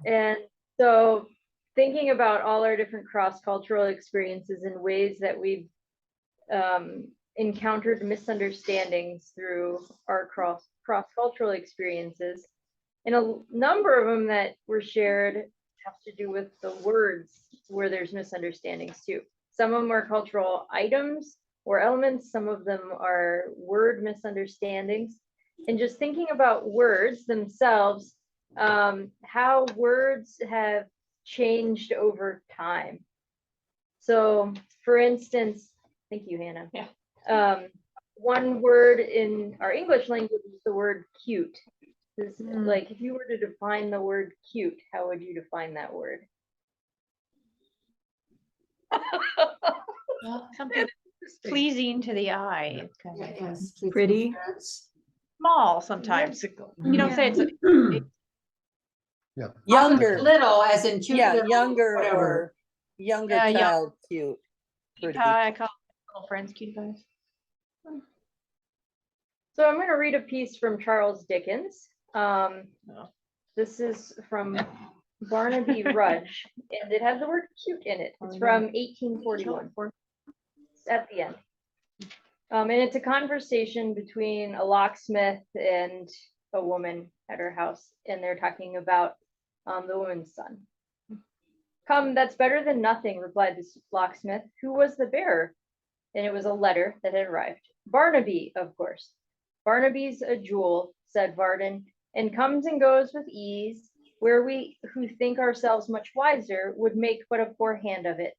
And so thinking about all our different cross-cultural experiences and ways that we've encountered misunderstandings through our cross-cultural experiences, and a number of them that were shared have to do with the words where there's misunderstandings too. Some of them are cultural items or elements, some of them are word misunderstandings. And just thinking about words themselves, how words have changed over time. So for instance, thank you, Hannah. Yeah. One word in our English language is the word cute. Like if you were to define the word cute, how would you define that word? Well, something pleasing to the eye. It's kind of Yes, Pretty. small sometimes. You don't say it's a Younger. Little, as in cute. Yeah, little, younger whatever. or younger Yeah, young. child cute. cutie Pretty. pie. I call little friends cutie pies. So I'm going to read a piece from Charles Dickens. This is from Barnaby Rudge, and it has the word cute in it. It's from 1841. It's at the end. And it's a conversation between a locksmith and a woman at her house, and they're talking about the woman's son. Come, that's better than nothing, replied the locksmith. Who was the bearer? And it was a letter that had arrived. Barnaby, of course. Barnaby's a jewel, said Varden, and comes and goes with ease, where we who think ourselves much wiser would make but a poor hand of it.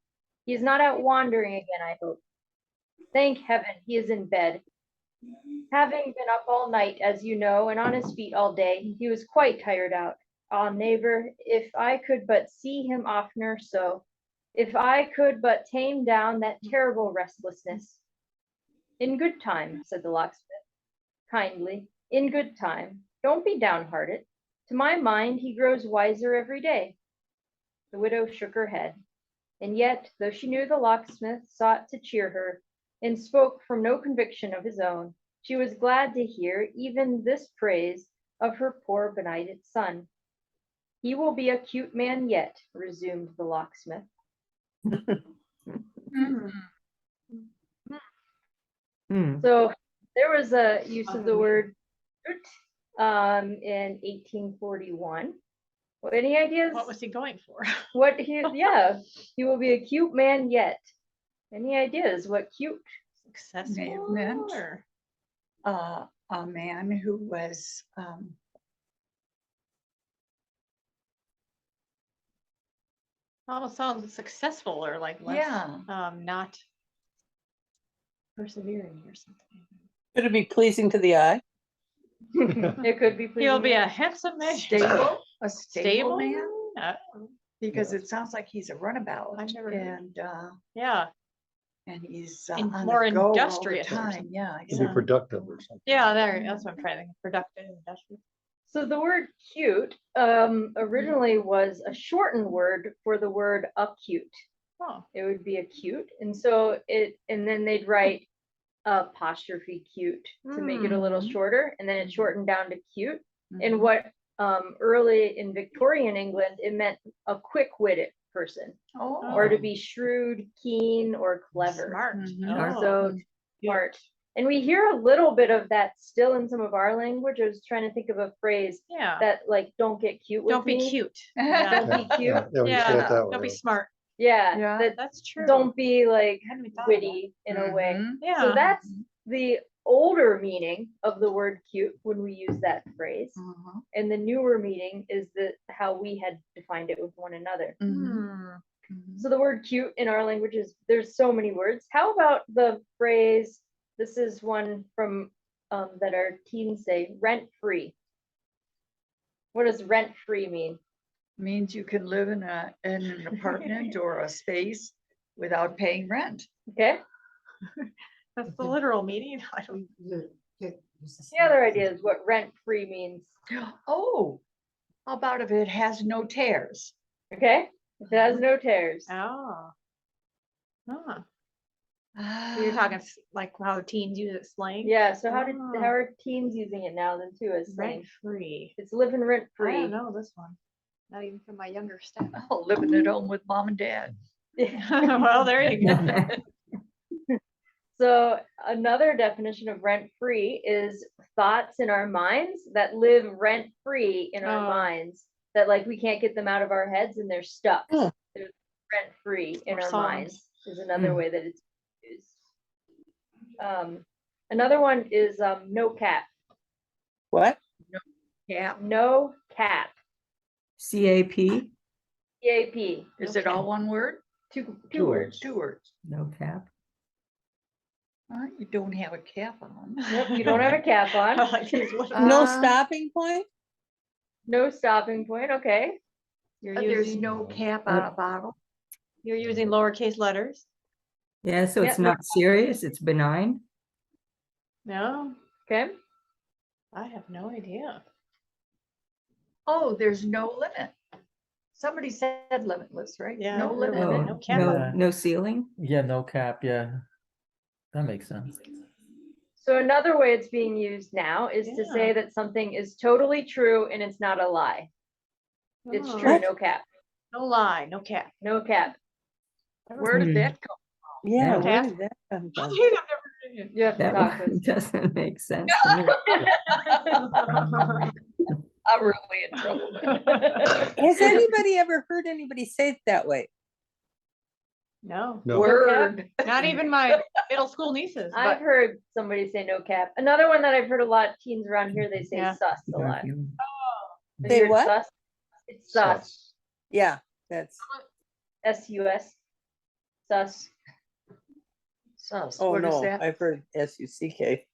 He is not out wandering again, I hope. Thank heaven, he is in bed. Having been up all night, as you know, and on his feet all day, he was quite tired out. Ah, neighbor, if I could but see him oftener so, if I could but tame down that terrible restlessness. In good time, said the locksmith, kindly, in good time. Don't be downhearted. To my mind, he grows wiser every day. The widow shook her head, and yet, though she knew the locksmith sought to cheer her, and spoke from no conviction of his own, she was glad to hear even this praise of her poor benighted son. He will be a cute man yet, resumed the locksmith. So there was a use of the word in 1841. Well, any ideas? What was he going for? What he will be a cute man yet. Any ideas what cute? Successful meant or a man who was almost sounds successful or like less not persevering or something. Could it be pleasing to the eye? It could be pleasing. He'll be a handsome man. stable, a Stable? stable man, because Yes. it sounds like he's a runabout, I've never heard and yeah, he's And on more the go all the industrious or time. something. Yeah, Could be productive or something. yeah. That's what I'm trying to think. Productive, industrial. So the word cute originally was a shortened word for the word acute. Oh, It would be acute, and so and then they'd write apostrophe cute to make it a little shorter, and then it shortened down to cute. And what early in Victorian England, it meant a quick-witted person, or to be shrewd, keen, or clever. smart. So smart. And we hear a little bit of that still in some of our language. I was trying to think of a phrase Yeah. that like, don't get cute with Don't be me. cute. Yeah. Don't be cute. Yeah, when you say it that way. Don't be smart. Yeah, that That's true. don't be like Hadn't we thought of that? witty in a way. Yeah. So that's the older meaning of the word cute when we use that phrase. And the newer meaning is how we had defined it with one another. So the word cute in our languages, there's so many words. How about the phrase, this is one from that our teens say, rent free. What does rent free mean? Means you can live in an apartment or a space without paying rent. Okay. That's the literal meaning. I don't. The other idea is what rent free means. Oh, how about if it has no tears? Okay. It has no tears. Oh. Ah. Ah, So you're talking like how teens use it slang? Yeah. So how Oh. are teens using it now then too as Rent slang? free. It's living rent I free. don't know this one. Not even from my younger staff. Oh, living at home with mom and dad. Well, there you go. So another definition of rent-free is thoughts in our minds that live rent-free in our Oh. minds, that like we can't get them out of our heads and they're stuck. Huh. They're rent-free in Or our songs. minds is another Hmm. way that it's used. Another one is no cap. What? Yeah. No cap. CAP, CAP. Is it all one word? Two words. Two words. no cap. You don't have a cap on. Nope, you don't have a cap on. No Uh, stopping point? No stopping point. Okay. There's no cap on a bottle. You're using lowercase letters? Yeah, so it's Yeah, not serious, it's benign. No, Okay. I have no idea. Oh, there's no limit. Somebody said limitless, right? Yeah, No really. limit. Oh, no cap. no, no ceiling. Yeah, no cap, yeah. That makes sense. So another way it's being used now is to Yeah. say that something is totally true and it's not a lie. It's Oh. true, What? no cap, No lie, no cap. no cap. Where did Hmm. that come? Yeah, Yeah. where did that come I from? think I've never heard it. You have to That talk one with. doesn't make sense to me. I'm really in trouble. Has anybody ever heard anybody say it that way? No, No. Word. not even my middle school nieces, I've but heard somebody say no cap. Another one that I've heard a lot, teens around here, they say Yeah. sus a lot. Have you Say heard what? sus? It's sus, Yeah, that's, S-U-S, sus. Sus. oh What is no, that? I've heard S-U-C-K.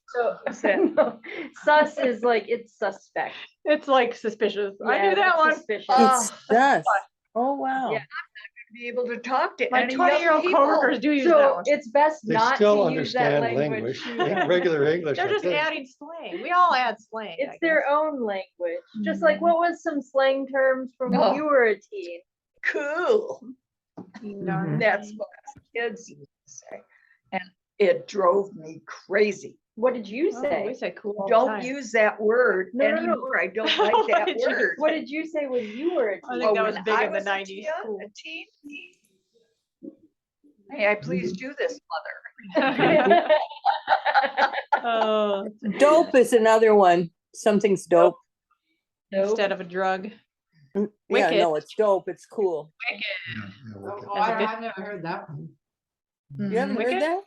So, What's that? no, sus is like, it's suspect. it's like suspicious. I Yeah, knew that that's one. suspicious. Oh. It's dust. Oh, wow. Yeah. Be able to talk to My any 20-year-old young people. coworkers do use that So one. it's best They not still to use that understand language. language, regular English. They're I just think. adding slang. We all add slang. I It's their guess. own language. Just like what was some slang terms from when Oh. you were a teen? Cool. Mhm. That's what kids used to say. And it drove me crazy. What did you Oh, say? we say cool. all the Don't time. use that word No, no, no. anymore. I don't like that What did you- word. What did you say when you were a I teen? think that was when big I in the was a 90s. teen- Cool. a teen, May I please do this, mother? Oh, Dope is another one. Something's dope. instead of a drug. Yeah, Wicked. no, it's dope. It's cool. Yeah, yeah, okay. As a good- I've never heard that one. You haven't heard Wicked? that?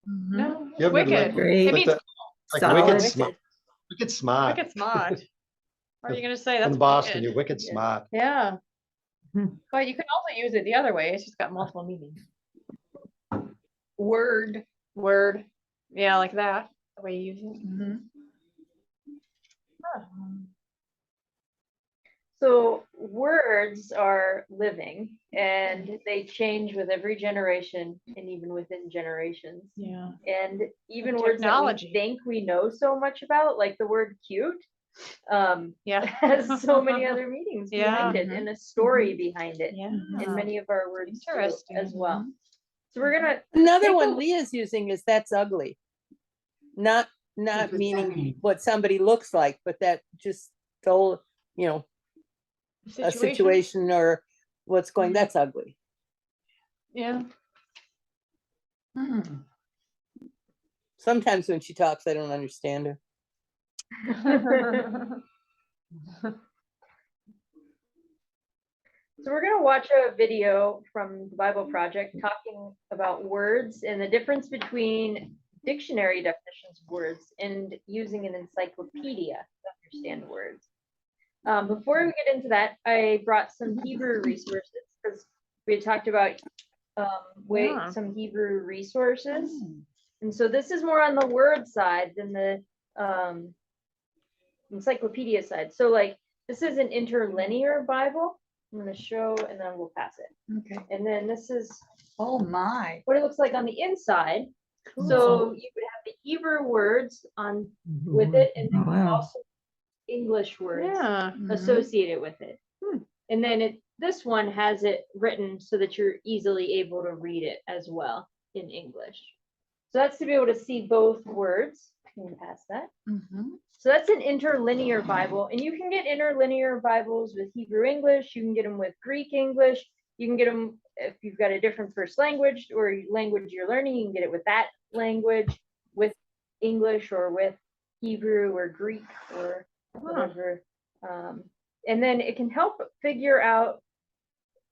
Mhm. No, You haven't wicked. like- Great. It But means that- Like Solid. wicked smart. Wicked smart. wicked smart. What are you gonna say? That's In Boston, wicked. you're wicked Yeah. smart. Yeah. Hmm. But you can also use it the other way. It's just got multiple meanings. Word. Word. Yeah, like that. The way you use it. Mhm. So words are living and they change with every generation and even within generations. Yeah. And even With words that technology. we think we know so much about, like the word cute, Yeah. has so many other meanings behind Yeah. it and a story behind it Yeah. in many of our words too, Interesting. as well. So we're gonna Another Take a one look- Leah's using is that's ugly. Not does that meaning mean? what somebody looks like, but that just the whole, a situation or what's going, that's ugly. Yeah. Mhm. Sometimes when she talks, I don't understand her. So we're gonna watch a video from the Bible Project talking about words and the difference between dictionary definitions of words and using an encyclopedia to understand words. Before we get into that, I brought some Hebrew resources because we had talked about Yeah. some Hebrew resources. Mm. And so this is more on the word side than the encyclopedia side. So like this is an interlinear Bible. I'm going to show and then we'll pass it. Okay. And then this is Oh, my. what it looks like on the inside. So you would have the Hebrew words on with it and then Oh, wow. also English words Yeah. Mhm. associated with it. And then this one has it written so that you're easily able to read it as well in English. So that's to be able to see both words. Can you pass that? Mhm. So that's an interlinear Bible, and you can get interlinear Bibles with Hebrew English. You can get them with Greek English. You can get them if you've got a different first language or language you're learning. You can get it with that language, with English, or with Hebrew or Greek or whatever. And then it can help figure out,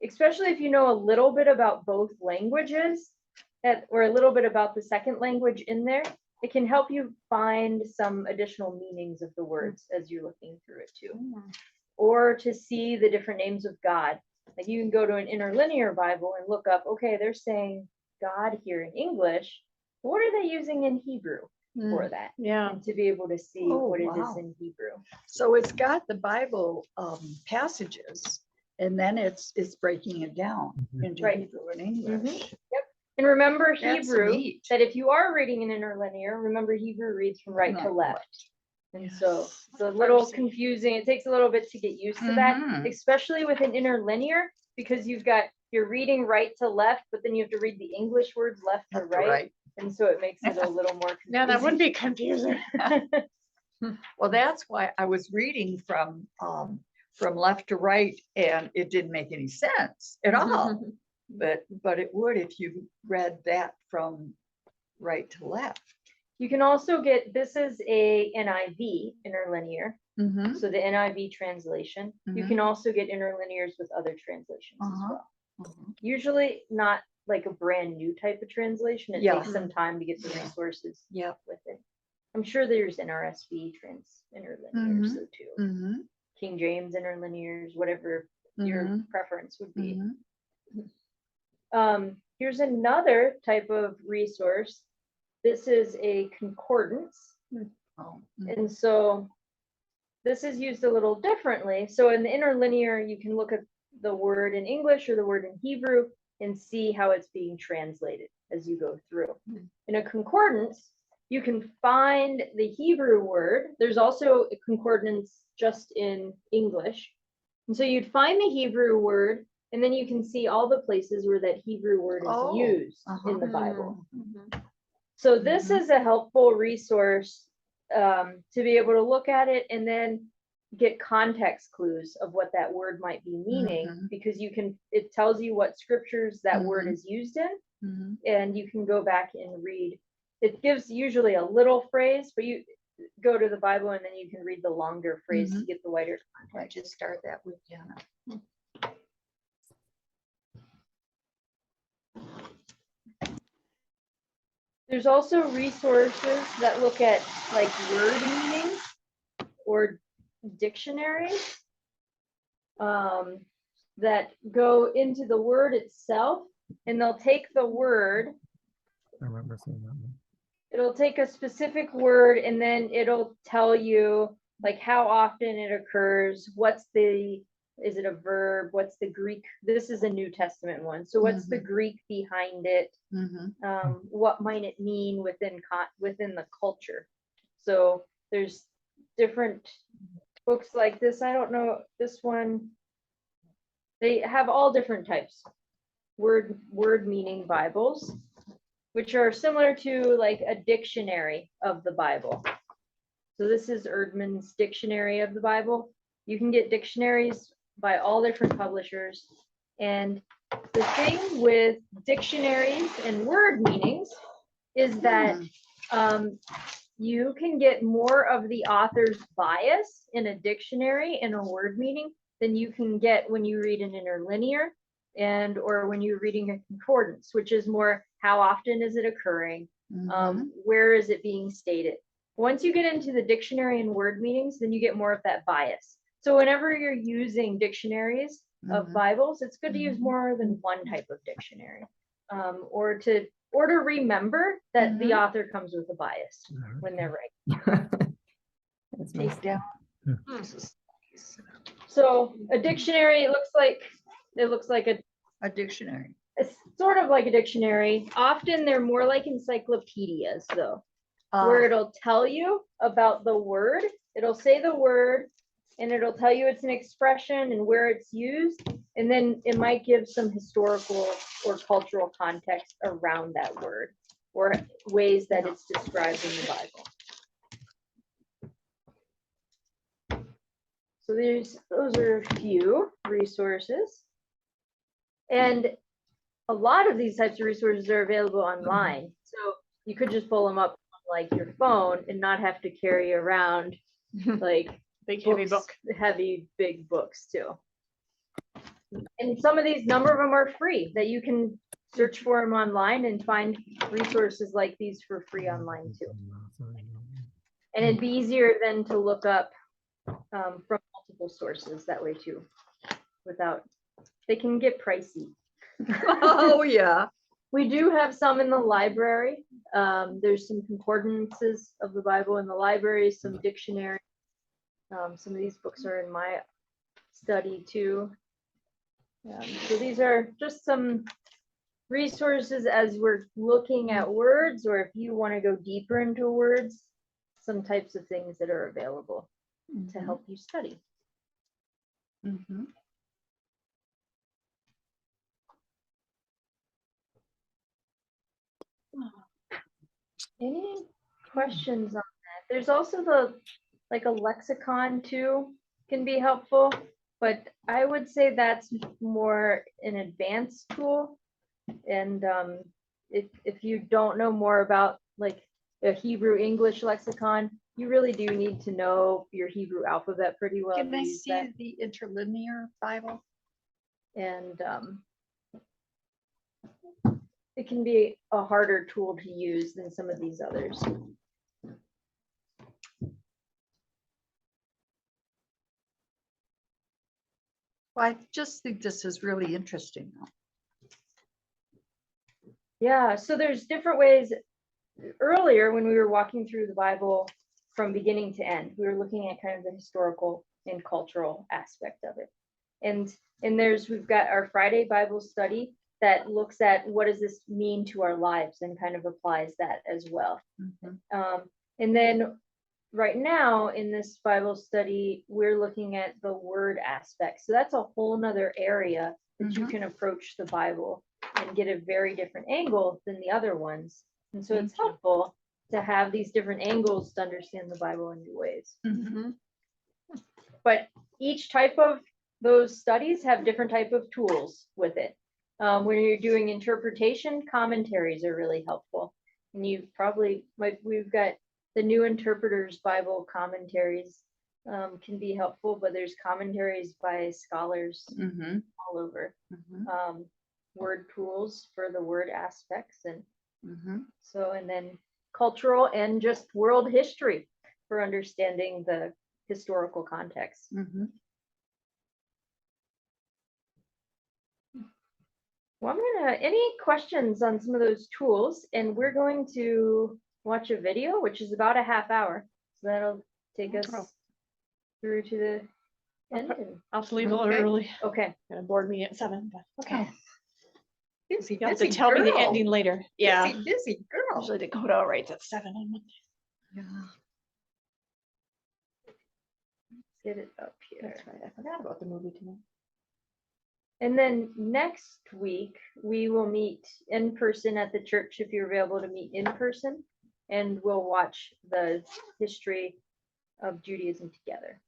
especially if you know a little bit about both languages, or a little bit about the second language in there. It can help you find some additional meanings of the words as you're looking through it too. Or to see the different names of God. Like you can go to an interlinear Bible and look up, okay, they're saying God here in English. What are they using in Hebrew for that? Yeah. And to be able to see Oh, what it wow. is in Hebrew. So it's got the Bible passages, and then it's breaking it down into Right. Hebrew and English. And remember That's Hebrew, neat. that if you are reading an interlinear, remember Hebrew reads from right to left. And so it's a little confusing. It takes a little bit to get used to that, Mhm. especially with an interlinear, because you're reading right to left, but then you have to read the English words left to Left to right. And so it makes it a little more confusing. Yeah, that would be confusing. Well, that's why I was reading from left to right, and it didn't make any sense at all. But it would if you read that from right to left. You can also get, this is a NIV interlinear, Mhm. so the NIV translation. You Mhm. can also get interlinears with other translations as Uh-huh. well. Usually not like a brand new type of translation. It Yeah. takes some time to get the resources Yep. with it. I'm sure there's NRSV interlinears though too. Mhm. King James interlinears, whatever your Mhm. preference would be. Mhm. Here's another type of resource. This is a concordance. Oh, And so this is used a little differently. So in the interlinear, you can look at the word in English or the word in Hebrew and see how it's being translated as you go through. In a concordance, you can find the Hebrew word. There's also a concordance just in English. And so you'd find the Hebrew word, and then you can see all the places where that Hebrew word is Oh, used uh-huh. in the Bible. So this is a helpful resource to be able to look at it and then get context clues of what that word might be meaning, because it tells you what scriptures that word is used in, Mhm. and you can go back and read. It gives usually a little phrase, but you go to the Bible and then you can read the longer phrase to get the wider I context. just start that with Jana. There's also resources that look at like word meanings or dictionaries that go into the word itself, and they'll take the word, I remember seeing that one. it'll take a specific word, and then it'll tell you like how often it occurs, is it a verb, what's the Greek, this is a New Testament one, so what's the Greek behind it, Mhm. what might it mean within the culture. So there's different books like this. I don't know, this one, they have all different types. Word meaning Bibles, which are similar to like a dictionary of the Bible. So this is Erdman's Dictionary of the Bible. You can get dictionaries by all different publishers. And the thing with dictionaries and word meanings is that you can get more of the author's bias in a dictionary and a word meaning than you can get when you read an interlinear or when you're reading a concordance, which is more how often is it occurring, where is it being stated. Once you get into the dictionary and word meanings, then you get more of that bias. So whenever you're using dictionaries of Bibles, it's good to use more than one type of dictionary, or to remember that the author comes with a bias when they're writing. That's nice. Take down. So a dictionary, it looks like A dictionary. it's sort of like a dictionary. Often they're more like encyclopedias though, where it'll tell you about the word. It'll say the word and it'll tell you it's an expression and where it's used. And then it might give some historical or cultural context around that word or ways that it's described in the Bible. So those are a few resources. And a lot of these types of resources are available online. So you could just pull them up on like your phone and not have to carry around like Big heavy book. heavy big books too. And some of these, number of them are free that you can search for them online and find resources like these for free online too. And it'd be easier than to look up from multiple sources that way too, without, they can get pricey. Oh, yeah. We do have some in the library. There's some concordances of the Bible in the library, some dictionaries. Some of these books are in my study too. So these are just some resources as we're looking at words, or if you want to go deeper into words, some types of things that are available to help you study. Mhm. Any questions on that? There's also like a lexicon too, can be helpful, but I would say that's more an advanced tool. And if you don't know more about like a Hebrew English lexicon, you really do need to know your Hebrew alphabet pretty well. Can to I use see that. the interlinear Bible? And it can be a harder tool to use than some of these others. Well, I just think this is really interesting. Yeah, so there's different ways. Earlier, when we were walking through the Bible from beginning to end, we were looking at kind of the historical and cultural aspect of it. And we've got our Friday Bible study that looks at what does this mean to our lives and kind of applies that as well. And then right now in this Bible study, we're looking at the word aspect. So that's a whole nother area that you can approach the Bible and get a very different angle than the other ones. And so it's helpful to have these different angles to understand the Bible in new ways. But each type of those studies have different type of tools with it. When you're doing interpretation, commentaries are really helpful. And you probably we've got the New Interpreter's Bible commentaries can be helpful, but there's commentaries by scholars all over. Word tools for the word aspects, and so, and then cultural and just world history for understanding the historical context. Well, any questions on some of those tools, and we're going to watch a video, which is about a half hour. So that'll take us through to the end. I'll have to leave a little early. Okay. Got a board meeting at 7, but okay. Busy, You have to busy tell me the girl. ending later. Yeah. Busy girl. Usually Dakota writes at 7 on Monday. Yeah. Get it up here. That's right. I forgot about the movie tonight. And then next week, we will meet in person at the church if you're available to meet in person. And we'll watch the history of Judaism together.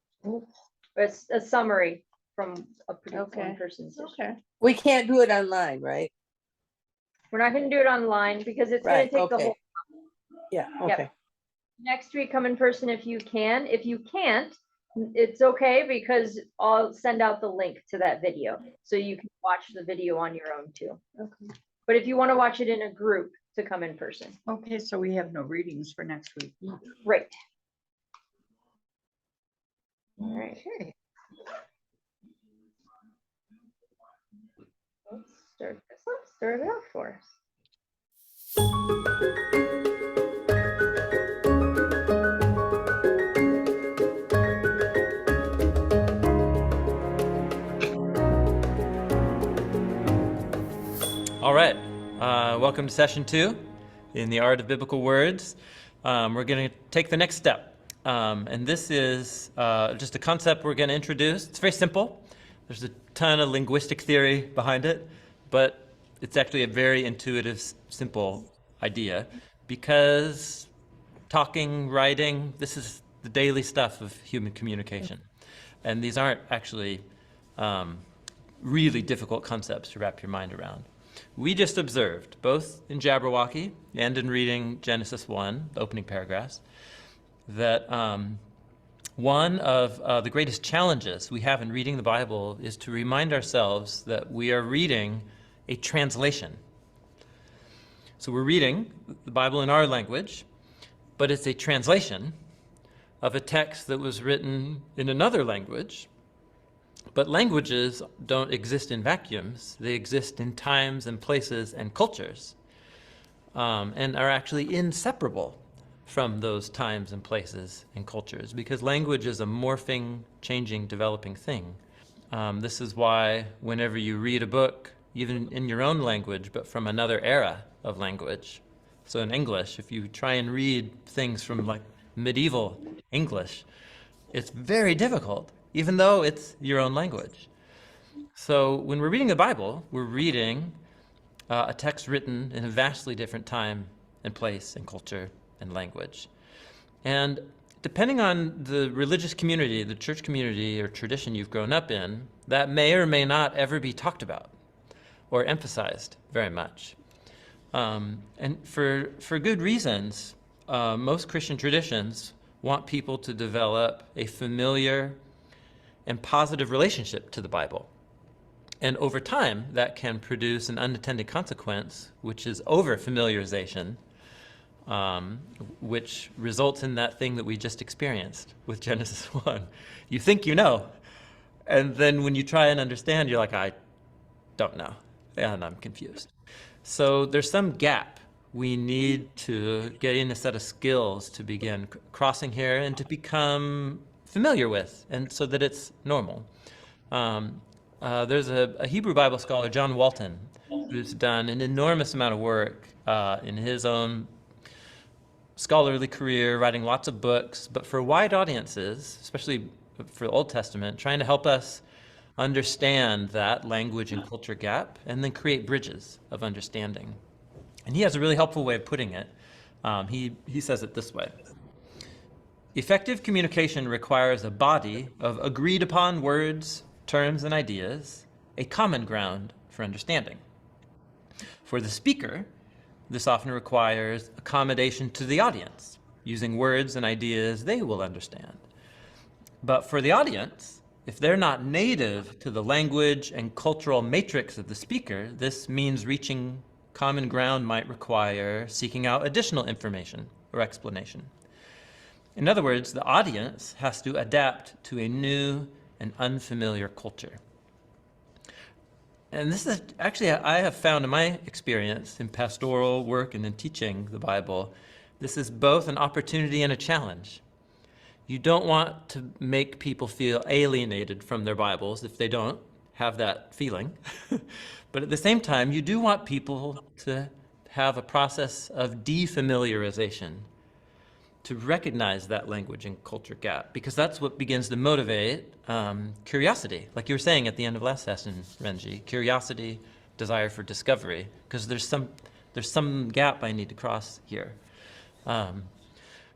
It's a summary from a pretty one person's history. Okay. We can't do it online, right? We're not going to do it online because it's going to take the whole. Yeah, Yep. okay. Next week, come in person if you can. If you can't, it's okay because I'll send out the link to that video so you can watch the video on your own too. Okay. But if you want to watch it in a group, to come in person. Okay, so we have no readings for next week. Right. All right. Okay. Let's start this. Let's start it out for us. All right, welcome to session 2 in the Art of Biblical Words. We're going to take the next step, and this is just a concept we're going to introduce. It's very simple. There's a ton of linguistic theory behind it, but it's actually a very intuitive, simple idea because talking, writing, this is the daily stuff of human communication. And these aren't actually really difficult concepts to wrap your mind around. We just observed, both in Jabberwocky and in reading Genesis 1, the opening paragraphs, that one of the greatest challenges we have in reading the Bible is to remind ourselves that we are reading a translation. So we're reading the Bible in our language, but it's a translation of a text that was written in another language. But languages don't exist in vacuums. They exist in times and places and cultures, and are actually inseparable from those times and places and cultures, because language is a morphing, changing, developing thing. This is why whenever you read a book, even in your own language, but from another era of language, so in English, if you try and read things from like medieval English, it's very difficult, even though it's your own language. So when we're reading the Bible, we're reading a text written in a vastly different time and place and culture and language. And depending on the religious community, the church community or tradition you've grown up in, that may or may not ever be talked about or emphasized very much. And for good reasons. Most Christian traditions want people to develop a familiar and positive relationship to the Bible. And over time, that can produce an unintended consequence, which is over-familiarization, which results in that thing that we just experienced with Genesis 1. You think you know, and then when you try and understand, you're like, I don't know, and I'm confused. So there's some gap we need to get in a set of skills to begin crossing here and to become familiar with, and so that it's normal. There's a Hebrew Bible scholar, John Walton, who's done an enormous amount of work in his own scholarly career, writing lots of books, but for wide audiences, especially for the Old Testament, trying to help us understand that language and culture gap and then create bridges of understanding. And he has a really helpful way of putting it. He says it this way. Effective communication requires a body of agreed upon words, terms, and ideas, a common ground for understanding. For the speaker, this often requires accommodation to the audience, using words and ideas they will understand. But for the audience, if they're not native to the language and cultural matrix of the speaker, this means reaching common ground might require seeking out additional information or explanation. In other words, the audience has to adapt to a new and unfamiliar culture. And this is actually, I have found in my experience in pastoral work and in teaching the Bible, this is both an opportunity and a challenge. You don't want to make people feel alienated from their Bibles if they don't have that feeling. But at the same time, you do want people to have a process of defamiliarization, to recognize that language and culture gap, because that's what begins to motivate curiosity. Like you were saying at the end of last session, Renji, curiosity, desire for discovery, because there's some gap I need to cross here.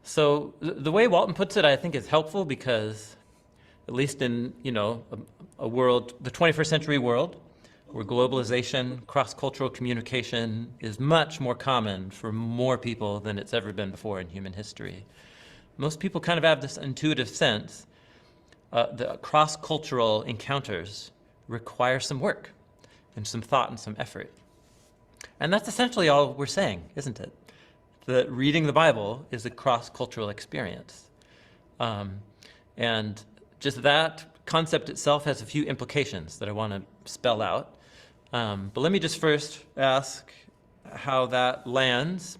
So the way Walton puts it, I think, is helpful because, at least in a world, the 21st century world, where globalization, cross-cultural communication is much more common for more people than it's ever been before in human history. Most people kind of have this intuitive sense that cross-cultural encounters require some work and some thought and some effort. And that's essentially all we're saying, isn't it? That reading the Bible is a cross-cultural experience. And just that concept itself has a few implications that I want to spell out. But let me just first ask how that lands,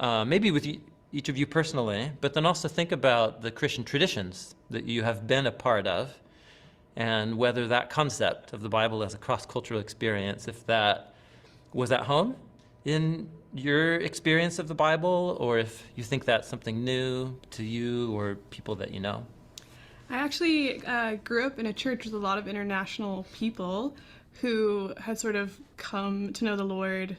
maybe with each of you personally, but then also think about the Christian traditions that you have been a part of, and whether that concept of the Bible as a cross-cultural experience, if that was at home in your experience of the Bible, or if you think that's something new to you or people that you know. I actually grew up in a church with a lot of international people who had sort of come to know the Lord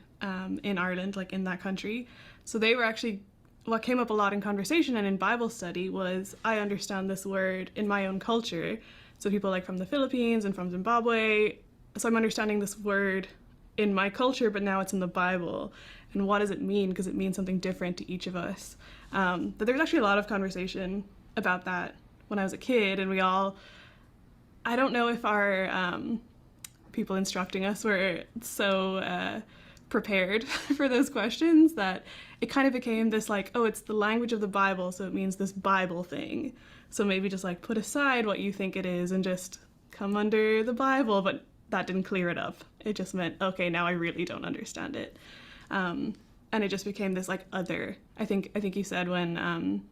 in Ireland, like in that country. So they were actually what came up a lot in conversation and in Bible study was I understand this word in my own culture. So people like from the Philippines and from Zimbabwe. So I'm understanding this word in my culture, but now it's in the Bible. And what does it mean? Because it means something different to each of us. But there was actually a lot of conversation about that when I was a kid, and I don't know if our people instructing us were so prepared for those questions that it kind of became this like, oh, it's the language of the Bible, so it means this Bible thing. So maybe just like put aside what you think it is and just come under the Bible, but that didn't clear it up. It just meant, okay, now I really don't understand it. And it just became this like other. I think you said when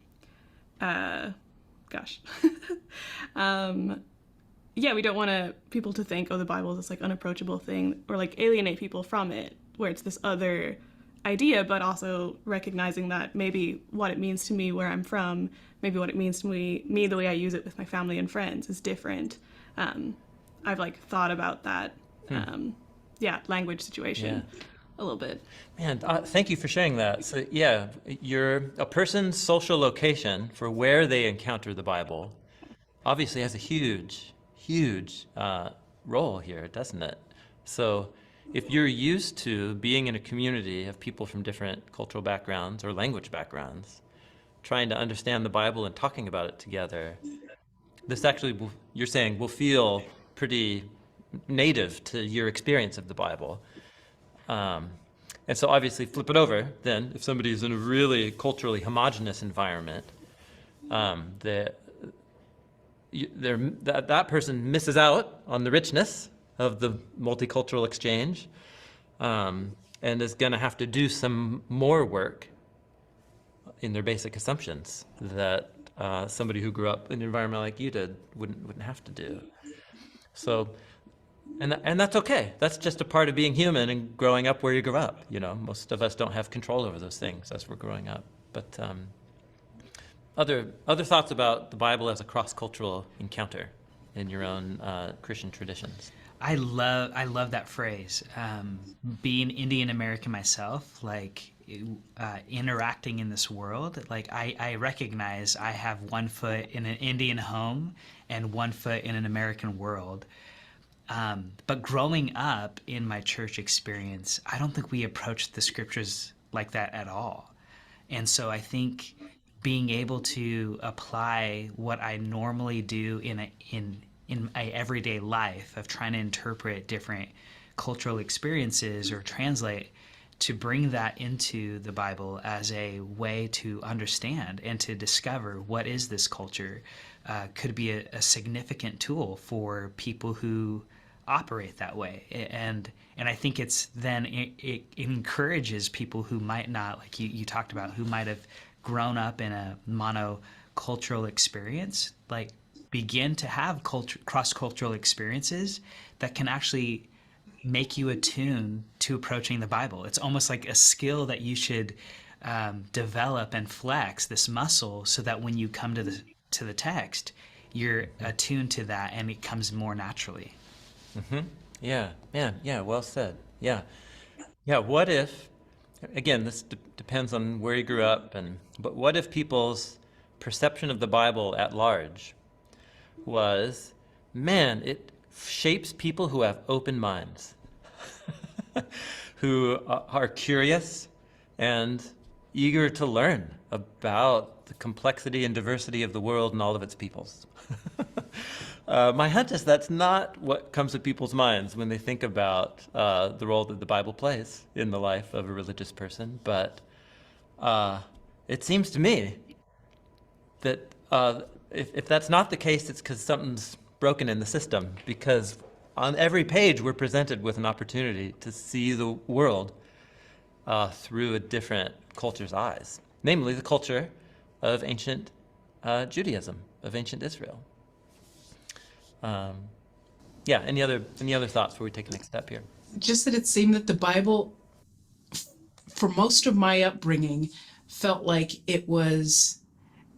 yeah, we don't want people to think, oh, the Bible is this like unapproachable thing, or like alienate people from it, where it's this other idea, but also recognizing that maybe what it means to me where I'm from, maybe what it means to me the way I use it with my family and friends is different. I've like thought about that, language situation a little bit. Man, thank you for sharing that. So yeah, a person's social location for where they encounter the Bible obviously has a huge role here, doesn't it? So if you're used to being in a community of people from different cultural backgrounds or language backgrounds, trying to understand the Bible and talking about it together, this actually, you're saying, will feel pretty native to your experience of the Bible. And so obviously flip it over then, if somebody's in a really culturally homogenous environment, that person misses out on the richness of the multicultural exchange, and is going to have to do some more work in their basic assumptions that somebody who grew up in an environment like you did wouldn't have to do. So, and that's okay. That's just a part of being human and growing up where you grew up. You know, most of us don't have control over those things as we're growing up. But other thoughts about the Bible as a cross-cultural encounter in your own Christian traditions? I love that phrase. Being Indian American myself, like interacting in this world, like I recognize I have one foot in an Indian home and one foot in an American world. But growing up in my church experience, I don't think we approached the scriptures like that at all. And so I think being able to apply what I normally do in my everyday life of trying to interpret different cultural experiences or translate, to bring that into the Bible as a way to understand and to discover what is this culture could be a significant tool for people who operate that way. And I think it's then it encourages people who might not, like you talked about, who might have grown up in a monocultural experience, like begin to have cross-cultural experiences that can actually make you attuned to approaching the Bible. It's almost like a skill that you should develop and flex, this muscle, so that when you come to the text, you're attuned to that and it comes more naturally. Mm-hmm. Yeah, man. Yeah, well said. Yeah. What if, again, this depends on where you grew up, but what if people's perception of the Bible at large was, man, it shapes people who have open minds, who are curious and eager to learn about the complexity and diversity of the world and all of its peoples. My hunch is that's not what comes to people's minds when they think about the role that the Bible plays in the life of a religious person. But it seems to me that if that's not the case, it's because something's broken in the system, because on every page we're presented with an opportunity to see the world through a different culture's eyes, namely the culture of ancient Judaism, of ancient Israel. Any other thoughts before we take the next step here? Just that it seemed that the Bible, for most of my upbringing, felt like it was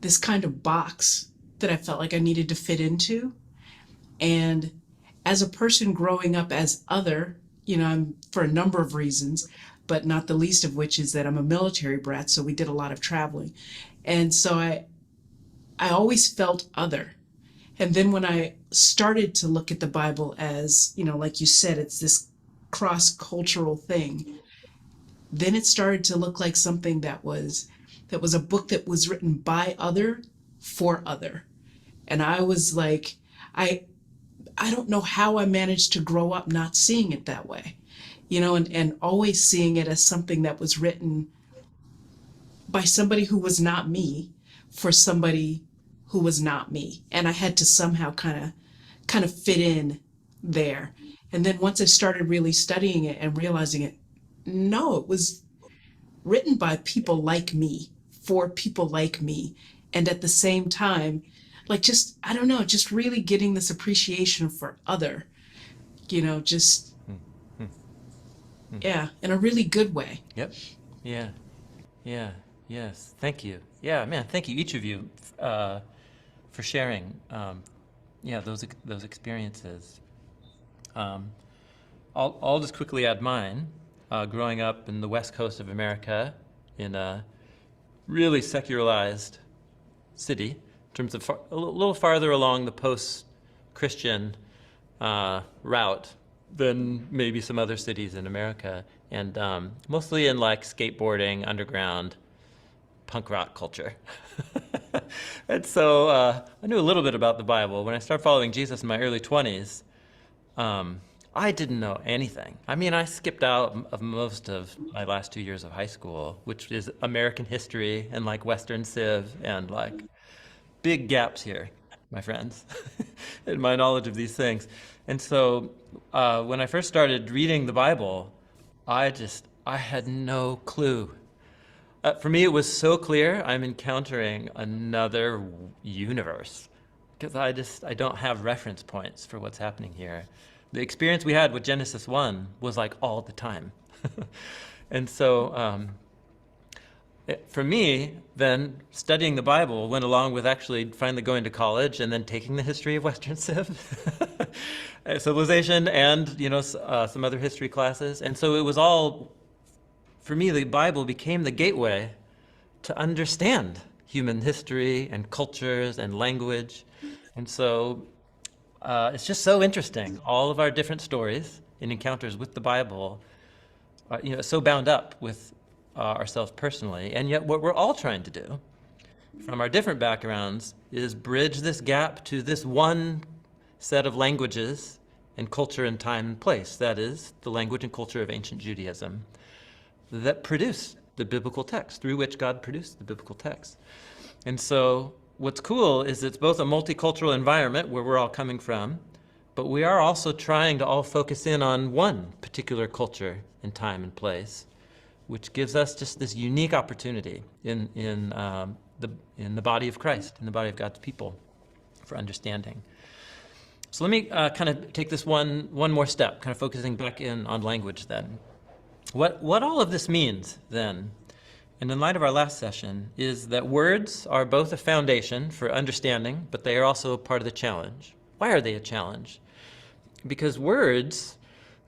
this kind of box that I felt like I needed to fit into. And as a person growing up as other, I'm, for a number of reasons, but not the least of which is that I'm a military brat, so we did a lot of traveling. And so I always felt other. And then when I started to look at the Bible as, like you said, it's this cross-cultural thing, then it started to look like something that was a book that was written by other for other. And I was like, I don't know how I managed to grow up not seeing it that way, and always seeing it as something that was written by somebody who was not me for somebody who was not me. And I had to somehow kind of fit in there. And then once I started really studying it and realizing it, no, it was written by people like me, for people like me. And at the same time, like I don't know, just really getting this appreciation for other, just, yeah, in a really good way. Yep. Yeah. Yeah. Yes. Thank you. Yeah, man. Thank you, each of you, for sharing. Those experiences. I'll just quickly add mine. Growing up in the West Coast of America, in a really secularized city, in terms of a little farther along the post-Christian route than maybe some other cities in America, and mostly in like skateboarding, underground, punk rock culture. And so I knew a little bit about the Bible. When I started following Jesus in my early 20s, I didn't know anything. I mean, I skipped out of most of my last 2 years of high school, which is American history and like Western Civ, and like big gaps here, my friends, in my knowledge of these things. And so when I first started reading the Bible, I had no clue. For me, it was so clear I'm encountering another universe, because I don't have reference points for what's happening here. The experience we had with Genesis 1 was like all the time. And so for me, then studying the Bible went along with actually finally going to college and then taking the history of Western civilization and some other history classes. And so it was all, for me, the Bible became the gateway to understand human history and cultures and language. And so it's just so interesting. All of our different stories and encounters with the Bible are so bound up with ourselves personally. And yet what we're all trying to do from our different backgrounds is bridge this gap to this one set of languages and culture and time and place. That is the language and culture of ancient Judaism that produce the biblical text, through which God produced the biblical text. And so what's cool is it's both a multicultural environment where we're all coming from, but we are also trying to all focus in on one particular culture and time and place, which gives us just this unique opportunity in the body of Christ, in the body of God's people, for understanding. So let me kind of take this one more step, kind of focusing back in on language then. What all of this means then, and in light of our last session, is that words are both a foundation for understanding, but they are also a part of the challenge. Why are they a challenge? Because words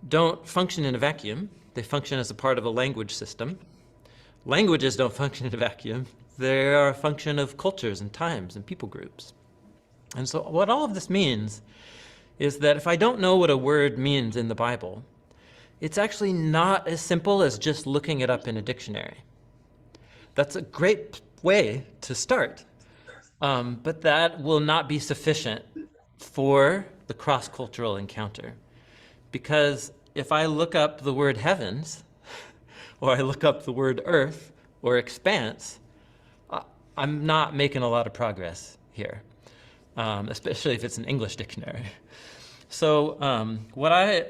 don't function in a vacuum. They function as a part of a language system. Languages don't function in a vacuum. They are a function of cultures and times and people groups. And so what all of this means is that if I don't know what a word means in the Bible, it's actually not as simple as just looking it up in a dictionary. That's a great way to start, but that will not be sufficient for the cross-cultural encounter. Because if I look up the word heavens, or I look up the word earth, or expanse, I'm not making a lot of progress here, especially if it's an English dictionary. So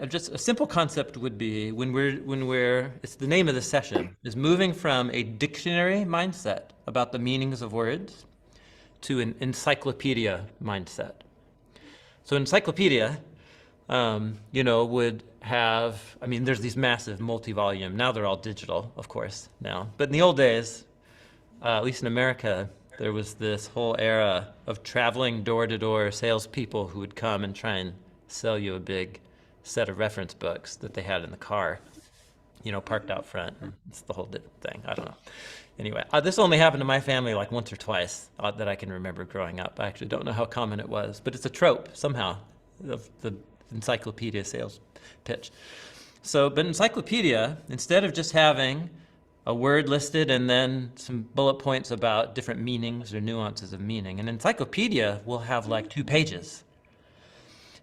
just a simple concept would be it's the name of the session, is moving from a dictionary mindset about the meanings of words to an encyclopedia mindset. So encyclopedia, would have, there's these massive multi-volume, now they're all digital, of course, now. But in the old days, at least in America, there was this whole era of traveling door-to-door salespeople who would come and try and sell you a big set of reference books that they had in the car. parked out front. And it's the whole thing. I don't know. Anyway, this only happened to my family like once or twice that I can remember growing up. I actually don't know how common it was, but it's a trope somehow of the encyclopedia sales pitch. So, but encyclopedia, instead of just having a word listed and then some bullet points about different meanings or nuances of meaning, an encyclopedia will have like 2 pages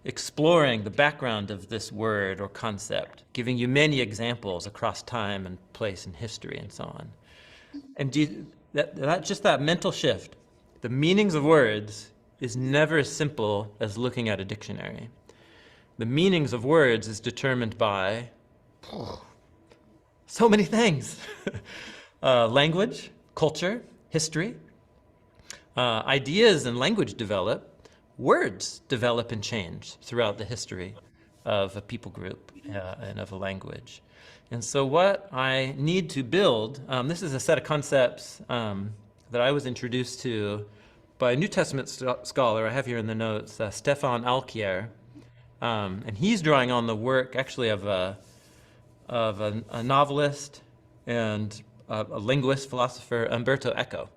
exploring the background of this word or concept, giving you many examples across time and place and history and so on. And that mental shift, the meanings of words is never as simple as looking at a dictionary. The meanings of words is determined by so many things. Language, culture, history, ideas and language develop. Words develop and change throughout the history of a people group and of a language. And so what I need to build, this is a set of concepts that I was introduced to by a New Testament scholar I have here in the notes, Stefan Alkier. And he's drawing on the work actually of a novelist and a linguist, philosopher, Umberto Eco,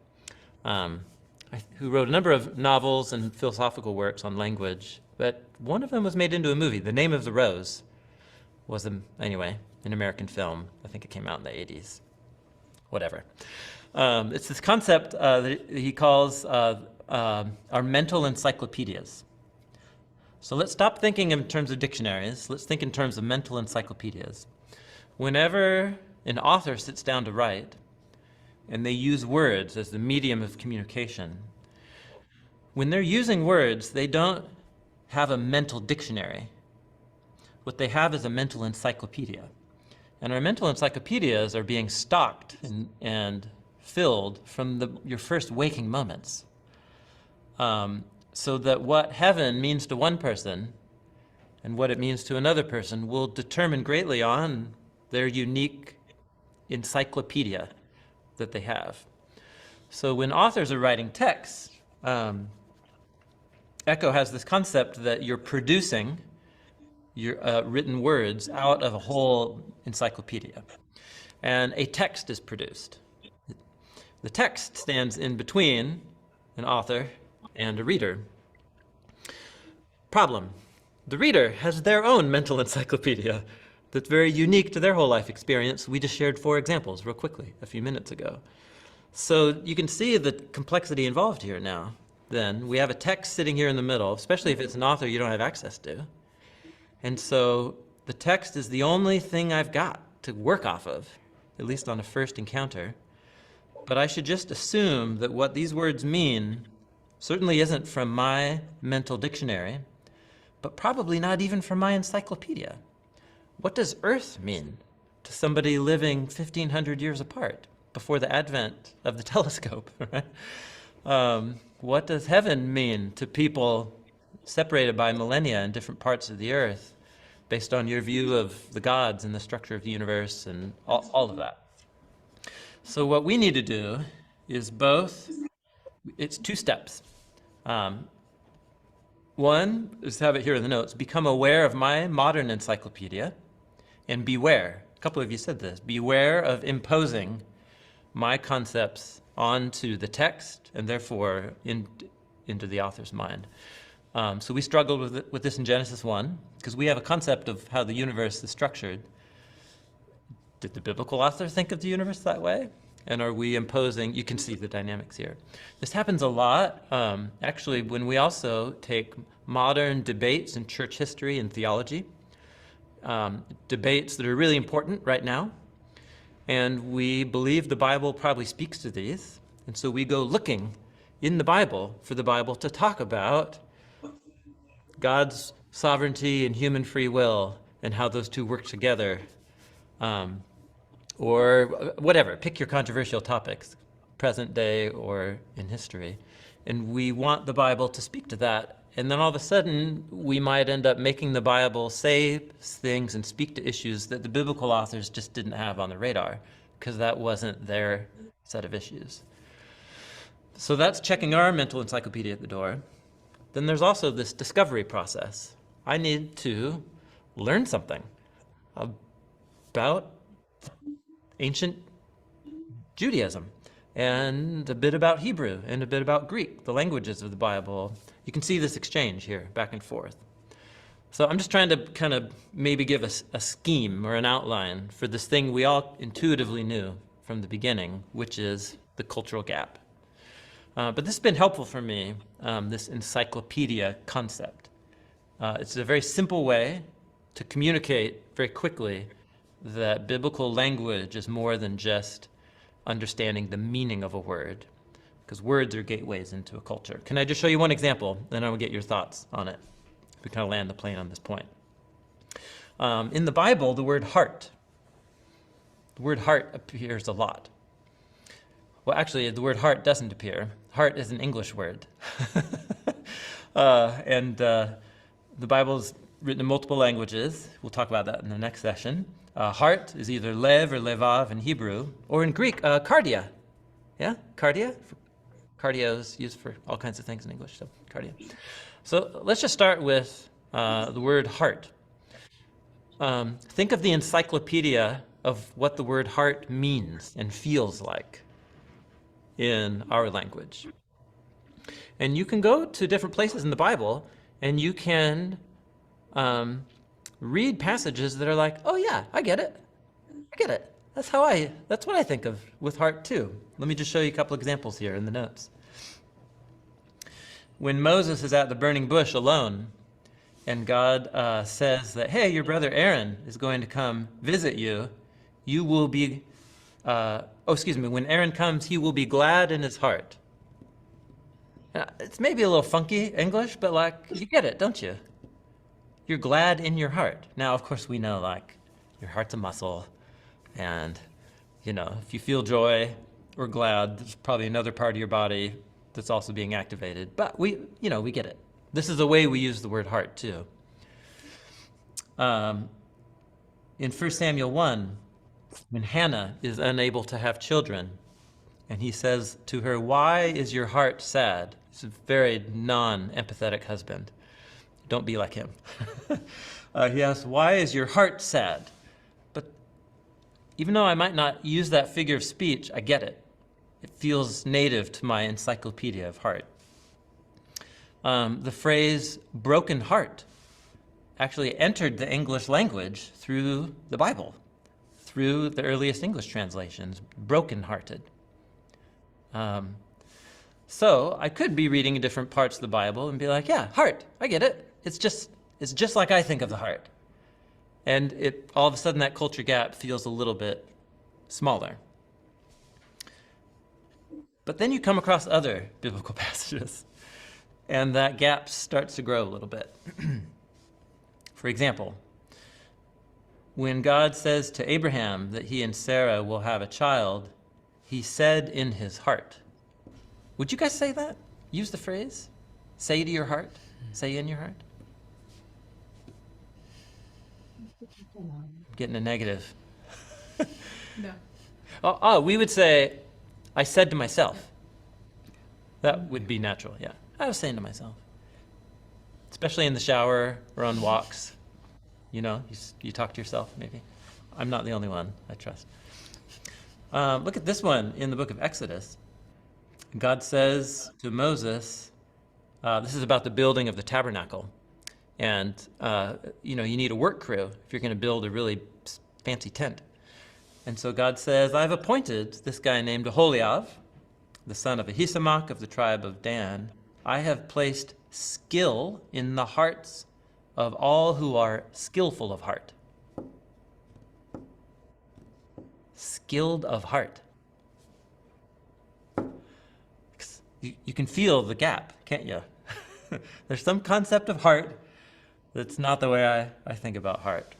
who wrote a number of novels and philosophical works on language, but one of them was made into a movie. The Name of the Rose was, anyway, an American film. I think it came out in the 80s. Whatever. It's this concept that he calls our mental encyclopedias. So let's stop thinking in terms of dictionaries. Let's think in terms of mental encyclopedias. Whenever an author sits down to write, and they use words as the medium of communication, when they're using words, they don't have a mental dictionary. What they have is a mental encyclopedia. And our mental encyclopedias are being stocked and filled from your first waking moments. So that what heaven means to one person and what it means to another person will determine greatly on their unique encyclopedia that they have. So when authors are writing texts, Eco has this concept that you're producing your written words out of a whole encyclopedia. And a text is produced. The text stands in between an author and a reader. Problem: the reader has their own mental encyclopedia that's very unique to their whole life experience. We just shared 4 examples real quickly a few minutes ago. So you can see the complexity involved here now. Then we have a text sitting here in the middle, especially if it's an author you don't have access to. And so the text is the only thing I've got to work off of, at least on a first encounter. But I should just assume that what these words mean certainly isn't from my mental dictionary, but probably not even from my encyclopedia. What does Earth mean to somebody living 1,500 years apart before the advent of the telescope? Right? What does heaven mean to people separated by millennia in different parts of the earth based on your view of the gods and the structure of the universe and all of that? So what we need to do is it's 2 steps. One is, have it here in the notes, become aware of my modern encyclopedia, and beware, a couple of you said this, beware of imposing my concepts onto the text and therefore into the author's mind. So we struggled with this in Genesis 1 because we have a concept of how the universe is structured. Did the biblical author think of the universe that way? And are we imposing, you can see the dynamics here. This happens a lot, actually, when we also take modern debates in church history and theology, debates that are really important right now, and we believe the Bible probably speaks to these, and so we go looking in the Bible for the Bible to talk about God's sovereignty and human free will and how those two work together. Or whatever, pick your controversial topics, present day or in history. And we want the Bible to speak to that. And then all of a sudden, we might end up making the Bible say things and speak to issues that the biblical authors just didn't have on the radar, because that wasn't their set of issues. So that's checking our mental encyclopedia at the door. Then there's also this discovery process. I need to learn something about ancient Judaism, and a bit about Hebrew, and a bit about Greek, the languages of the Bible. You can see this exchange here, back and forth. So I'm just trying to kind of maybe give us a scheme or an outline for this thing we all intuitively knew from the beginning, which is the cultural gap. But this has been helpful for me, this encyclopedia concept. It's a very simple way to communicate very quickly that biblical language is more than just understanding the meaning of a word, because words are gateways into a culture. Can I just show you one example, then I will get your thoughts on it. We kind of land the plane on this point. In the Bible, the word heart appears a lot. Well, actually, the word heart doesn't appear. Heart is an English word. The Bible's written in multiple languages. We'll talk about that in the next session. Heart is either lev or levav in Hebrew, or in Greek, cardia. Yeah, cardia? Cardio is used for all kinds of things in English, so cardia. So let's just start with the word heart. Think of the encyclopedia of what the word heart means and feels like in our language. And you can go to different places in the Bible and you can read passages that are like, oh yeah, I get it. That's what I think of with heart too. Let me just show you a couple examples here in the notes. When Moses is at the burning bush alone, and God says that, hey, your brother Aaron is going to come visit you, you will be, when Aaron comes, he will be glad in his heart. It's maybe a little funky English, but like, you get it, don't you? You're glad in your heart. Now, of course, we know like your heart's a muscle, and if you feel joy or glad, there's probably another part of your body that's also being activated. But we get it. This is the way we use the word heart too. In 1 Samuel 1, when Hannah is unable to have children, and he says to her, why is your heart sad? He's a very non-empathetic husband. Don't be like him. He asks, why is your heart sad? But even though I might not use that figure of speech, I get it. It feels native to my encyclopedia of heart. The phrase broken heart actually entered the English language through the Bible, through the earliest English translations, broken-hearted. So I could be reading different parts of the Bible and be like, yeah, heart, I get it. It's just like I think of the heart. And all of a sudden that culture gap feels a little bit smaller. But then you come across other biblical passages, and that gap starts to grow a little bit. For example, when God says to Abraham that he and Sarah will have a child, he said in his heart. Would you guys say that? Use the phrase, say to your heart, say in your heart? I'm getting a negative. No. Oh, we would say, I said to myself. That would be natural, yeah. I was saying to myself. Especially in the shower or on walks. You talk to yourself, maybe. I'm not the only one, I trust. Look at this one in the book of Exodus. God says to Moses, this is about the building of the tabernacle. And, you need a work crew if you're going to build a really fancy tent. And so God says, I've appointed this guy named Aholiab, the son of Ahisamach of the tribe of Dan. I have placed skill in the hearts of all who are skillful of heart. Skilled of heart. You can feel the gap, can't you? There's some concept of heart that's not the way I think about heart.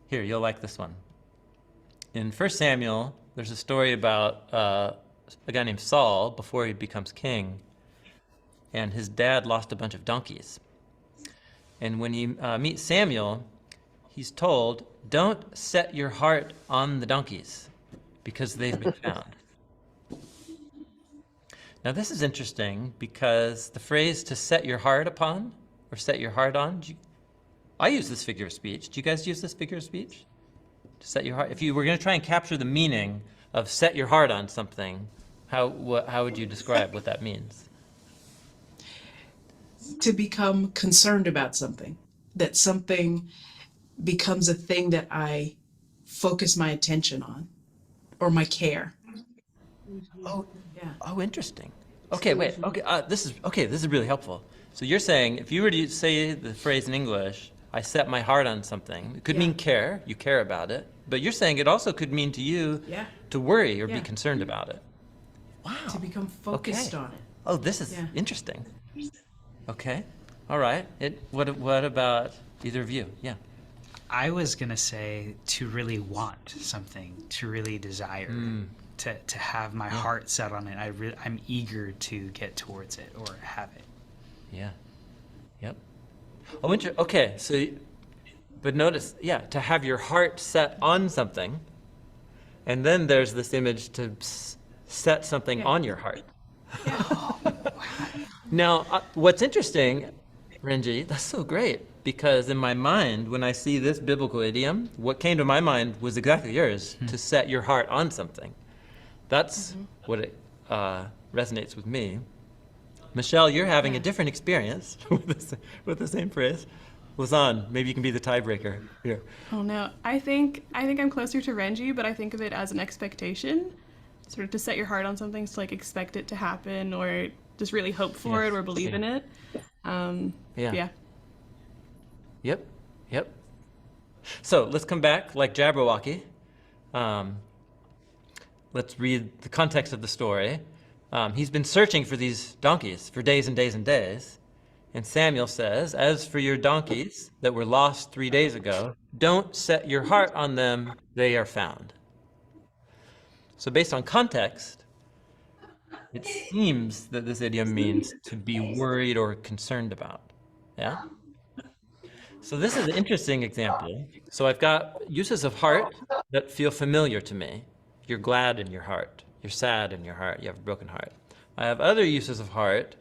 Here, you'll like this one. In 1 Samuel, there's a story about a guy named Saul before he becomes king, and his dad lost a bunch of donkeys. And when he meets Samuel, he's told, don't set your heart on the donkeys because they've been found. Now this is interesting because the phrase to set your heart upon or set your heart on, I use this figure of speech. Do you guys use this figure of speech? Set your heart. If you were going to try and capture the meaning of set your heart on something, how would you describe what that means? To become concerned about something, that something becomes a thing that I focus my attention on or my care. Oh, Yeah. oh, interesting. Okay, wait. Okay, this is really helpful. So you're saying if you were to say the phrase in English, I set my heart on something, it could mean care. You care about it, but you're saying it also could mean to you to worry or be concerned about it. Wow. To become focused on it. Oh, this is interesting. Okay. All right. What about either of you? Yeah. I was gonna say to really want something, to really desire, to have my heart set on it. I'm eager to get towards it or have it. Yeah. Yep. Oh, okay. So, but notice, to have your heart set on something, and then there's this image to set something on your heart. Now, what's interesting, Renji, that's so great, because in my mind, when I see this biblical idiom, what came to my mind was exactly yours, to set your heart on something. That's what it resonates with me. Michelle, you're having a different experience with the same phrase. Lazan, maybe you can be the tiebreaker here. Oh no, I think I'm closer to Renji, but I think of it as an expectation, sort of to set your heart on something, to like expect it to happen or just really hope for it or believe in it. Yeah. Yep. So let's come back like Jabberwocky. Let's read the context of the story. He's been searching for these donkeys for days and days and days. And Samuel says, as for your donkeys that were lost 3 days ago, don't set your heart on them, they are found. So based on context, it seems that this idiom means to be worried or concerned about. Yeah? So this is an interesting example. So I've got uses of heart that feel familiar to me. You're glad in your heart. You're sad in your heart. You have a broken heart. I have other uses of heart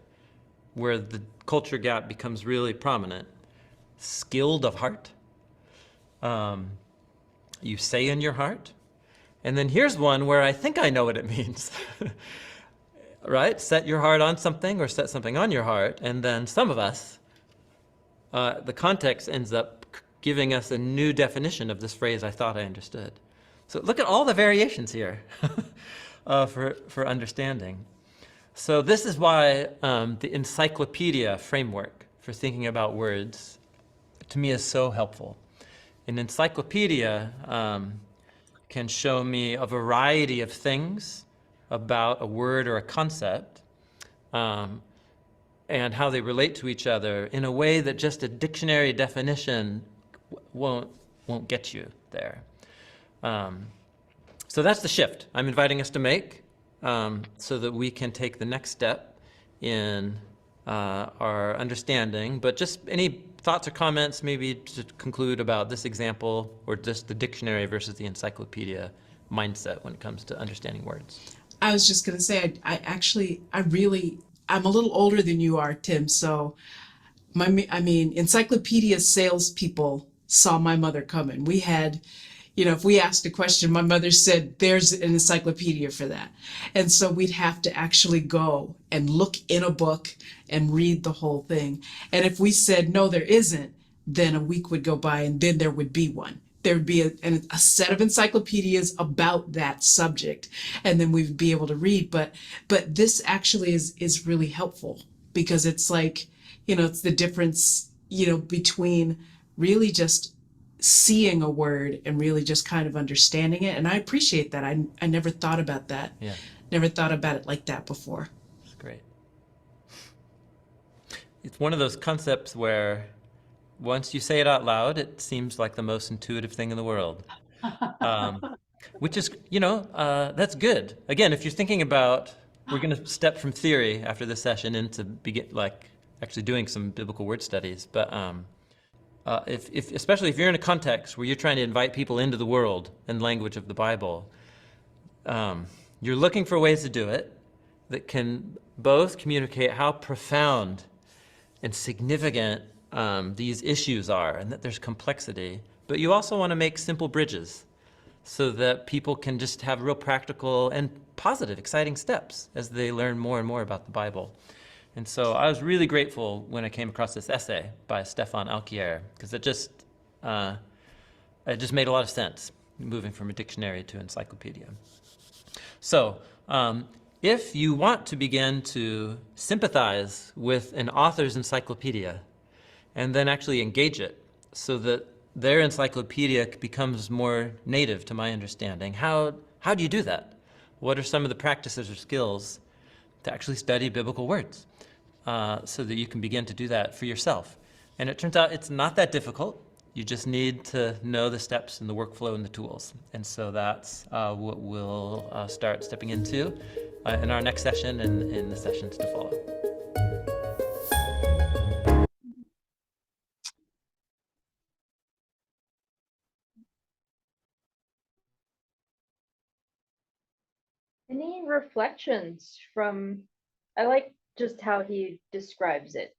where the culture gap becomes really prominent. Skilled of heart. You say in your heart. And then here's one where I think I know what it means. Right? Set your heart on something or set something on your heart. And then some of us, the context ends up giving us a new definition of this phrase I thought I understood. So look at all the variations here for understanding. So this is why the encyclopedia framework for thinking about words, to me, is so helpful. An encyclopedia can show me a variety of things about a word or a concept and how they relate to each other in a way that just a dictionary definition won't get you there. So that's the shift I'm inviting us to make so that we can take the next step in our understanding. But just any thoughts or comments maybe to conclude about this example or just the dictionary versus the encyclopedia mindset when it comes to understanding words? I was just going to say, I'm a little older than you are, Tim. So encyclopedia salespeople saw my mother coming. We had, if we asked a question, my mother said, there's an encyclopedia for that. And so we'd have to actually go and look in a book and read the whole thing. And if we said, no, there isn't, then a week would go by and then there would be one. There would be a set of encyclopedias about that subject, and then we'd be able to read. But this actually is really helpful because it's like, it's the difference, between really just seeing a word and really just kind of understanding it. And I appreciate that. I never thought about that. Yeah. Never thought about it like that before. That's great. It's one of those concepts where once you say it out loud, it seems like the most intuitive thing in the world, which is, that's good. Again, if you're thinking about, we're going to step from theory after this session into actually doing some biblical word studies. But especially if you're in a context where you're trying to invite people into the world and language of the Bible, you're looking for ways to do it that can both communicate how profound and significant these issues are and that there's complexity, but you also want to make simple bridges so that people can just have real practical and positive, exciting steps as they learn more and more about the Bible. And so I was really grateful when I came across this essay by Stefan Alquier, because it just made a lot of sense, moving from a dictionary to encyclopedia. So if you want to begin to sympathize with an author's encyclopedia and then actually engage it so that their encyclopedia becomes more native to my understanding, how do you do that? What are some of the practices or skills to actually study biblical words so that you can begin to do that for yourself? And it turns out it's not that difficult. You just need to know the steps and the workflow and the tools. And so that's what we'll start stepping into in our next session and in the sessions to follow. Any reflections from, I like just how he describes it.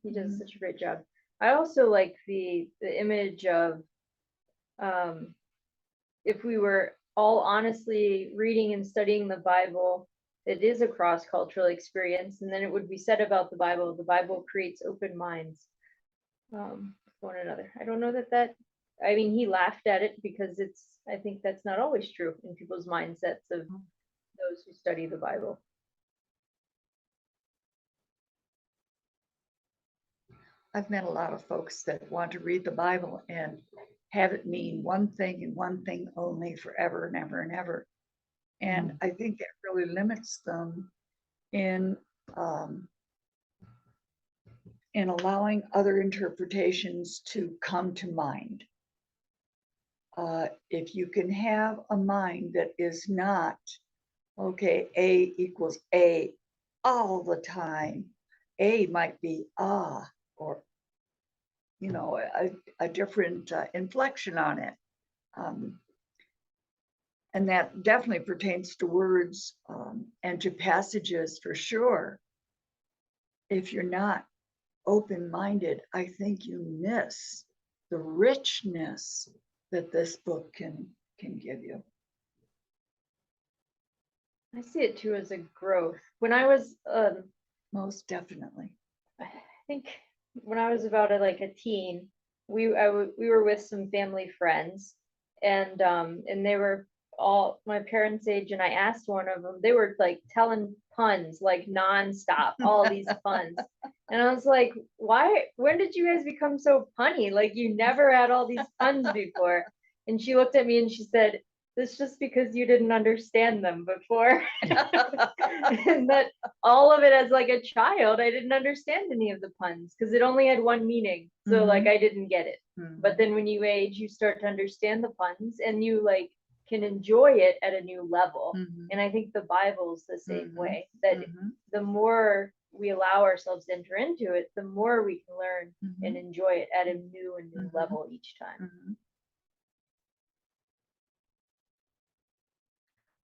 He does such a great job. I also like the image of if we were all honestly reading and studying the Bible, it is a cross-cultural experience, and then it would be said about the Bible creates open minds one another. I don't know that I mean, he laughed at it because I think that's not always true in people's mindsets of those who study the Bible. I've met a lot of folks that want to read the Bible and have it mean one thing and one thing only forever and ever and ever. And I think that really limits them in allowing other interpretations to come to mind. If you can have a mind that is not, okay, A equals A all the time. A might be or, you know, a different inflection on it. And that definitely pertains to words and to passages for sure. If you're not open-minded, I think you miss the richness that this book can give you. I see it too as a growth. When I was most definitely. I think when I was about a teen, we were with some family friends, and they were all my parents' age, and I asked one of them, they were like telling puns like nonstop, all these puns. And I was like, when did you guys become so punny? Like, you never had all these puns before. And she looked at me and she said, "This just because you didn't understand them before." And that all of it as like a child, I didn't understand any of the puns because it only had one meaning. So like I didn't get it. But then when you age, you start to understand the puns and you like can enjoy it at a new level. And I think the Bible's the same way, that the more we allow ourselves to enter into it, the more we can learn and enjoy it at a new level each time.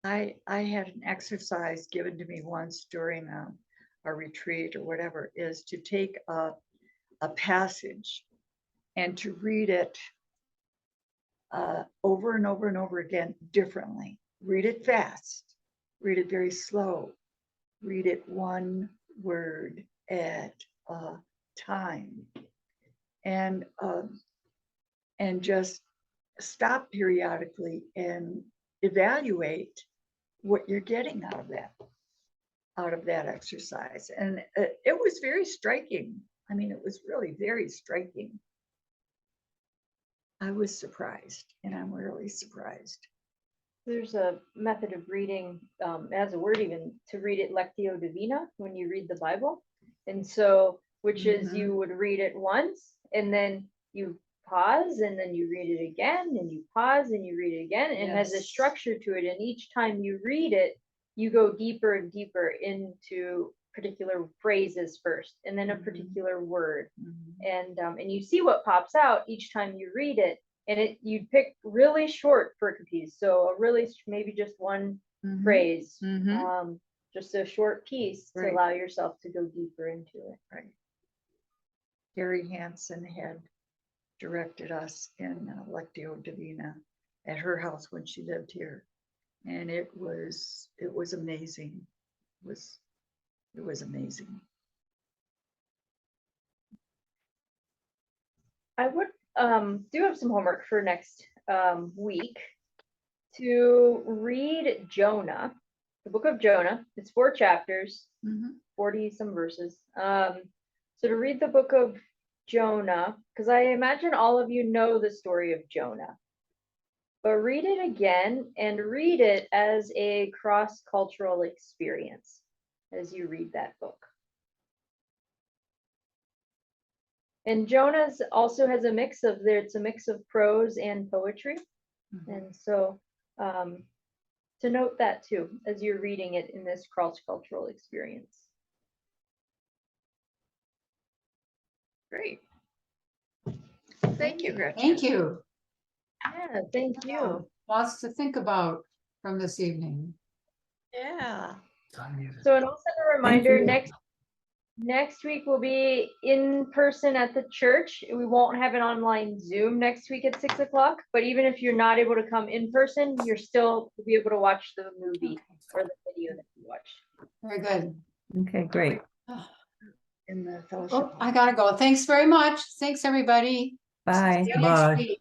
I had an exercise given to me once during a retreat or whatever, is to take a passage and to read it over and over and over again differently. Read it fast, read it very slow, read it one word at a time, and just stop periodically and evaluate what you're getting out of that exercise. And it was very striking. I mean, it was really very striking. I was surprised, and I'm really surprised. There's a method of reading, as a word even, to read it lectio divina when you read the Bible. And so, which is you would read it once and then you pause and then you read it again and you pause and you read it again. And it has a structure to it. And each time you read it, you go deeper and deeper into particular phrases first and then a particular word. And you see what pops out each time you read it. And you'd pick really short pericopes. So a really, maybe just one phrase, just a short piece to allow yourself to go deeper into it. Right. Gary Hansen had directed us in Lectio Divina, at her house when she lived here. And it was amazing. It was amazing. I would do have some homework for next week to read Jonah, the book of Jonah. It's 4 chapters, 40 some verses. So to read the book of Jonah, because I imagine all of you know the story of Jonah, but read it again and read it as a cross-cultural experience as you read that book. And Jonah's also has a mix of it's a mix of prose and poetry. And so to note that too, as you're reading it in this cross-cultural experience. Great. Thank you, Gretchen. Thank you. Yeah, thank you. Lots to think about from this evening. Yeah. So and also a reminder, you. next week will be in person at the church. We won't have an online Zoom next week at 6 o'clock, but even if you're not able to come in person, you're still be able to watch the movie or the video that you watched. Very good. Okay, great. In the fellowship. Oh, I gotta go. Thanks very much. Thanks, everybody. Bye. See you next Bye. week.